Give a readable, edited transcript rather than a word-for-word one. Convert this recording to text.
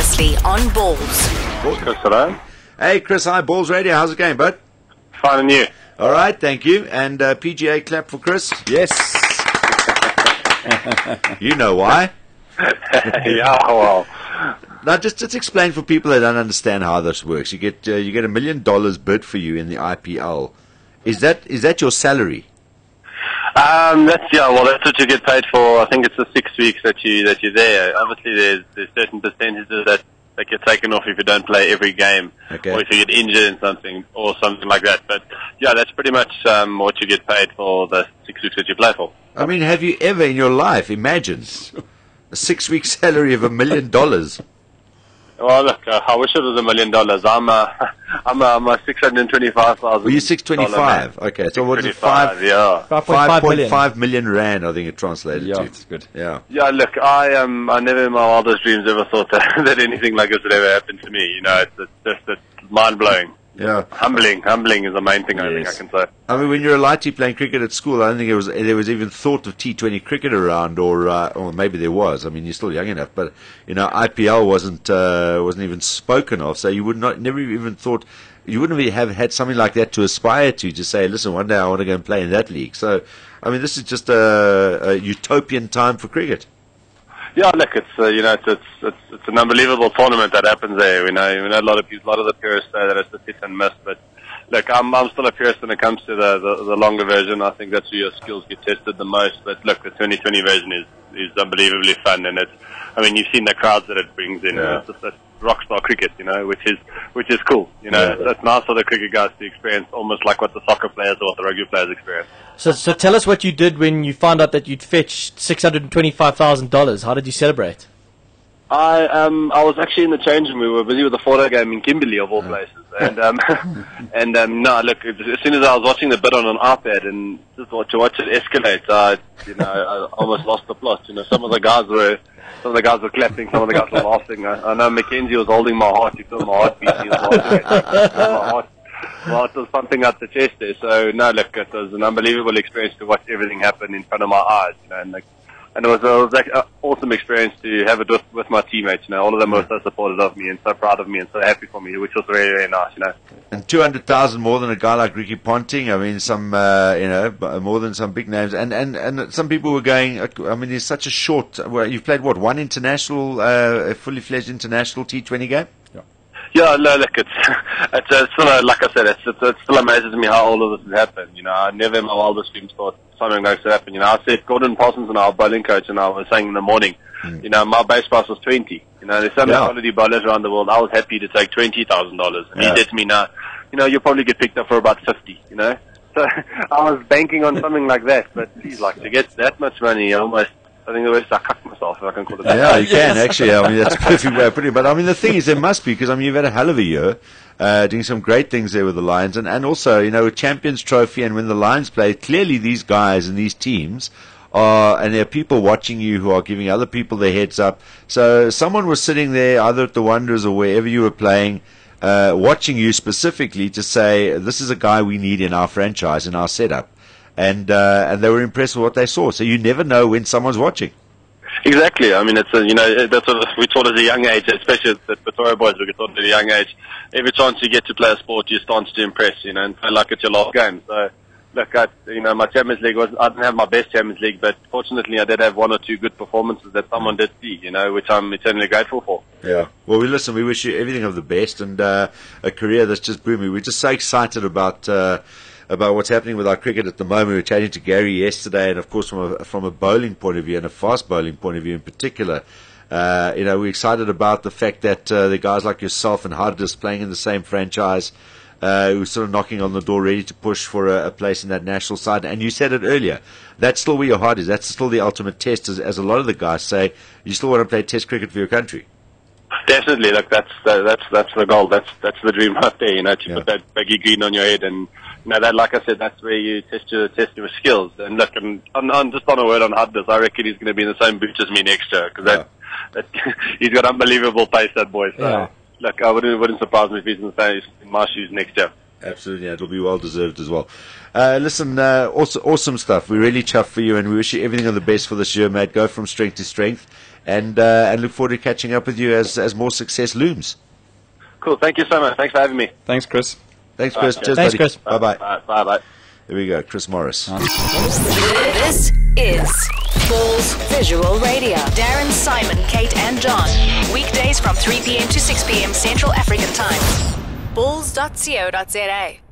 Previously on Balls. Chris, hello. Hey, Chris, hi, Balls Radio. How's it going, bud? Fine, and you? All right, thank you. And PGA clap for Chris? Yes. You know why. Yeah, well. Now, just explain for people that don't understand how this works. You get $1 million bid for you in the IPL. Is that your salary? That's what you get paid for. I think it's the 6 weeks that you're there. Obviously, there's certain percentages that get taken off if you don't play every game, Okay. or if you get injured in something or something like that. But yeah, that's pretty much what you get paid for the 6 weeks that you play for. I mean, have you ever in your life imagined a 6-week salary of $1 million? Well, look, I wish it was $1 million. I'm a 625,000. Were you 625? Okay, so what is it? 5.5 million rand, I think it translated Yeah, to. it's good. Yeah. Yeah, look, I never in my wildest dreams ever thought that anything like this would ever happen to me. You know, it's mind blowing. Yeah. Humbling is the main thing I think I Yes. can say. I mean, when you're a lighty playing cricket at school, I don't think there was even thought of T20 cricket around, or maybe there was. I mean, you're still young enough, but IPL wasn't even spoken of. So you would never even thought, you wouldn't have had something like that to aspire to say, listen, one day I want to go and play in that league. So, I mean, this is just a utopian time for cricket. Yeah, look, it's it's an unbelievable tournament that happens there. We know a lot of the purists say that it's a hit and miss, but look, I'm still a purist when it comes to the longer version. I think that's where your skills get tested the most. But look, the 2020 version is unbelievably fun, and you've seen the crowds that it brings in. Yeah. It's just that rockstar cricket, which is cool. It's nice for the cricket guys to experience almost like what the soccer players or what the rugby players experience. So tell us what you did when you found out that you'd fetched $625,000. How did you celebrate? I was actually in the change room. We were busy with the photo game in Kimberley, of all places. And no, look, as soon as I was watching the bid on an iPad and just to watch it escalate, I almost lost the plot. Some of the guys were clapping, some of the guys were laughing. I know Mackenzie was holding my heart. He felt my heart beating. He was laughing. My heart was pumping out the chest there. So no, look, it was an unbelievable experience to watch everything happen in front of my eyes. And it was like an awesome experience to have it with my teammates. All of them were so supportive of me and so proud of me and so happy for me, which was very, very nice. And 200,000 more than a guy like Ricky Ponting. I mean, some more than some big names. And some people were going. I mean, there's such a short. Well, you've played one international, a fully fledged international T20 game. Yeah, no, look, it's still, like I said, it still amazes me how all of this has happened. I never in my wildest dreams thought something like this would happen. I said Gordon Parsons and our bowling coach, and I was saying in the morning, my base price was 20. There's so many quality bowlers around the world. I was happy to take $20,000. And he said to me, now, you'll probably get picked up for about 50. So I was banking on something like that. But please, like, to get that much money, I think the worst I cut myself, if I can call it that. Yeah, you can actually. I mean, that's a perfect way of putting it. But I mean, the thing is, there must be, because I mean, you've had a hell of a year, doing some great things there with the Lions, and also, a Champions Trophy. And when the Lions play, clearly these guys and these teams and there are people watching you who are giving other people their heads up. So someone was sitting there, either at the Wanderers or wherever you were playing, watching you specifically to say, this is a guy we need in our franchise, in our setup. And they were impressed with what they saw. So you never know when someone's watching. Exactly. I mean, it's that's what we taught at a young age, especially at the Pretoria boys. We get taught at a young age. Every chance you get to play a sport, you start to impress, and feel like it's your last game. So, look, my Champions League I didn't have my best Champions League, but fortunately, I did have one or two good performances that someone did see, which I'm eternally grateful for. Yeah. Well, we wish you everything of the best and a career that's just booming. We're just so excited about what's happening with our cricket at the moment. We were chatting to Gary yesterday, and of course from a bowling point of view and a fast bowling point of view in particular, we're excited about the fact that the guys like yourself and Hardis playing in the same franchise, who's sort of knocking on the door, ready to push for a place in that national side. And you said it earlier, that's still where your heart is. That's still the ultimate test, as a lot of the guys say. You still want to play Test cricket for your country. Definitely, look, that's the goal. That's the dream right there. To put that baggy green on your head, and that, like I said, that's where you test your skills. And look, I'm just on a word on Hardis. I reckon he's going to be in the same boots as me next year, because he's got unbelievable pace, that boy. So look, I wouldn't surprise me if he's in my shoes next year. Absolutely, it'll be well deserved as well. Listen, awesome stuff. We're really chuffed for you, and we wish you everything of the best for this year, mate. Go from strength to strength, and look forward to catching up with you as more success looms. Cool. Thank you so much. Thanks for having me. Thanks, Chris. Thanks, Chris. Cheers, Thanks, buddy. Chris. Bye-bye. Bye. There we go, Chris Morris. This is Balls Visual Radio. Darren, Simon, Kate, and John. Weekdays from 3 p.m. to 6 p.m. Central African Time. Balls.co.za